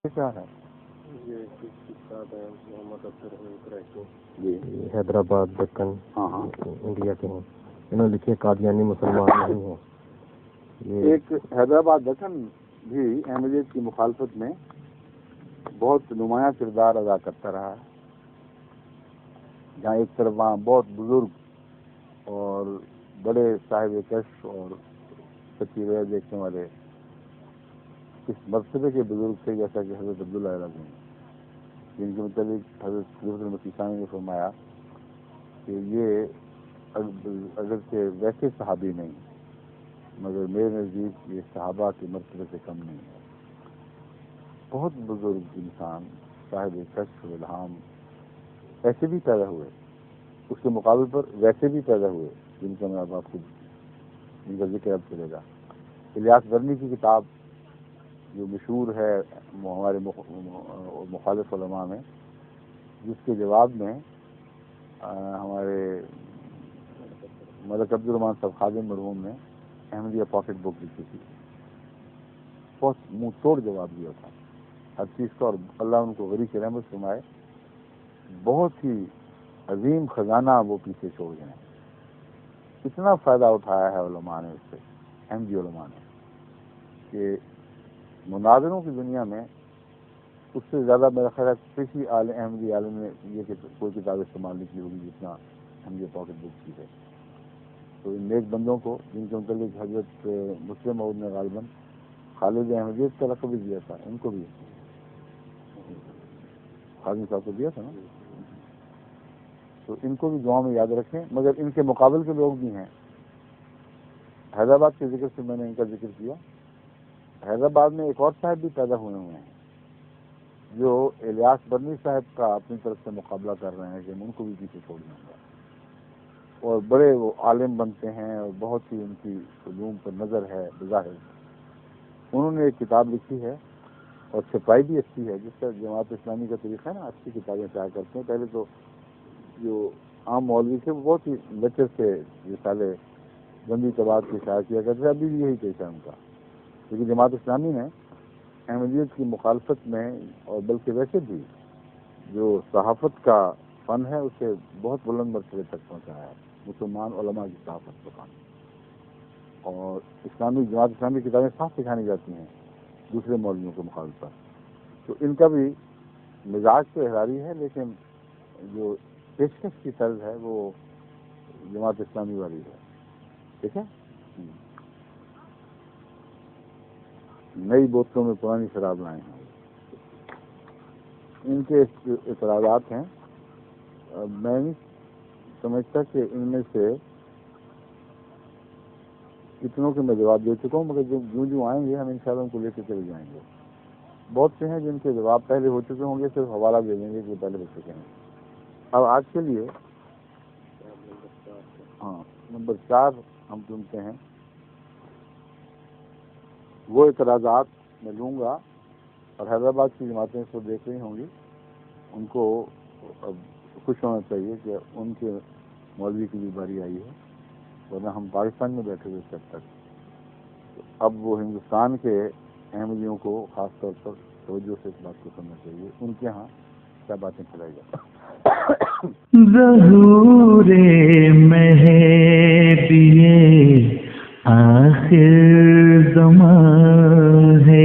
کیا ہے یہ کتاب ہے محمد افضل قریشی جی حیدرآباد دکن انڈیا کے ہیں. انہوں نے لکھی قادیانی مسلمان نہیں ہیں. ایک حیدرآباد دکن بھی احمدیت کی مخالفت میں بہت نمایاں کردار ادا کرتا رہا ہے. جہاں ایک طرف وہاں بہت بزرگ اور بڑے صاحب کشف اور سچی روایت دیکھنے والے اس مرتبے کے بزرگ تھے، جیسا کہ حضرت عبداللہ رضی، جن کے متعلق حضرت مسیح ثانی نے فرمایا کہ یہ اگرچہ ویسے صحابی نہیں مگر میرے نزدیک یہ صحابہ کے مرتبے سے کم نہیں ہے. بہت بزرگ انسان صاحب کشف و الہام ایسے بھی پیدا ہوئے، اس کے مقابل پر ویسے بھی پیدا ہوئے جن کا میں اب آپ کو ان کا ذکر اب چلے گا. الیاس برنی کی کتاب جو مشہور ہے ہمارے مخالف علماء میں، جس کے جواب میں ہمارے ملک عبد الرحمان صاحب خادم مرحوم نے احمدیہ پاکٹ بک لکھی تھی. بہت منہ توڑ جواب دیا تھا ہر چیز کا، اور اللہ ان کو غری کی رحمت فرمائے. بہت ہی عظیم خزانہ وہ پیچھے چھوڑ گئے ہیں. اتنا فائدہ اٹھایا ہے علماء نے اس سے، احمدی علماء نے، کہ مناظروں کی دنیا میں اس سے زیادہ میرا خیال ہے کسی احمدی عالم نے یہ کہ کوئی کتاب استعمال نہیں کی ہوگی جتنا احمدیہ پاکٹ بک کی ہے. تو ان نیک بندوں کو جن کے متعلق حضرت مسلم موعود نے غالباً خالد احمدیت کا لقب بھی دیا تھا، ان کو بھی خادم صاحب کو دیا تھا نا، تو ان کو بھی دعا میں یاد رکھیں. مگر ان کے مقابل کے لوگ بھی ہیں. حیدرآباد کے ذکر سے میں نے ان کا ذکر کیا. حیدرآباد میں ایک اور صاحب بھی پیدا ہوئے ہیں جو الیاس برنی صاحب کا اپنی طرف سے مقابلہ کر رہے ہیں کہ ان کو بھی پیچھے چھوڑ دوں گا، اور بڑے وہ عالم بنتے ہیں اور بہت ہی ان کی علوم پر نظر ہے بظاہر. انہوں نے ایک کتاب لکھی ہے اور چھپائی بھی اچھی ہے، جس کا جماعت اسلامی کا طریقہ ہے نا، اچھی کتابیں شائع کرتے ہیں. پہلے تو جو عام مولوی تھے وہ بہت ہی لچر سے رسالے بندی طباعت کی شائع کیا کرتے تھے. ابھی بھی یہی پیشہ ہے ان کا. لیکن جماعت اسلامی نے احمدیت کی مخالفت میں اور بلکہ ویسے بھی جو صحافت کا فن ہے اسے بہت بلند مرتبے تک پہنچایا ہے. مسلمان علماء کی صحافت کا فن، اور جماعت اسلامی کتابیں صاف سکھانی جاتی ہیں دوسرے مولویوں کے مقابلے. تو ان کا بھی مزاج تو احراری ہے، لیکن جو پیشکش کی طرز ہے وہ جماعت اسلامی والی ہے. ٹھیک ہے. نئی بوتلوں میں پرانی شراب لائے ہیں. ان کے اعتراضات ہیں. میں نہیں سمجھتا کہ ان میں سے اتنوں کے میں جواب دے چکا ہوں، مگر جو آئیں گے ہم انشاءاللہ ان کو لے کے چلے جائیں گے. بہت سے ہیں جن کے جواب پہلے ہو چکے ہوں گے، صرف حوالہ دے دیں گے کہ پہلے ہو چکے ہیں. اب آج کے لیے نمبر 4 ہم چنتے ہیں. وہ اعتراضات میں لوں گا، اور حیدرآباد کی جماعتیں اس کو دیکھ رہی ہوں گی، ان کو اب خوش ہونا چاہیے کہ ان کے مولوی کی بھی باری آئی ہے، ورنہ ہم پاکستان میں بیٹھے ہوئے تب تک. تو اب وہ ہندوستان کے احمدیوں کو خاص طور پر توجہ سے اس بات کو سننا چاہیے ان کے ہاں کیا باتیں چلائی جاتی ہیں. ظہور مہدی آخر زمان ہے،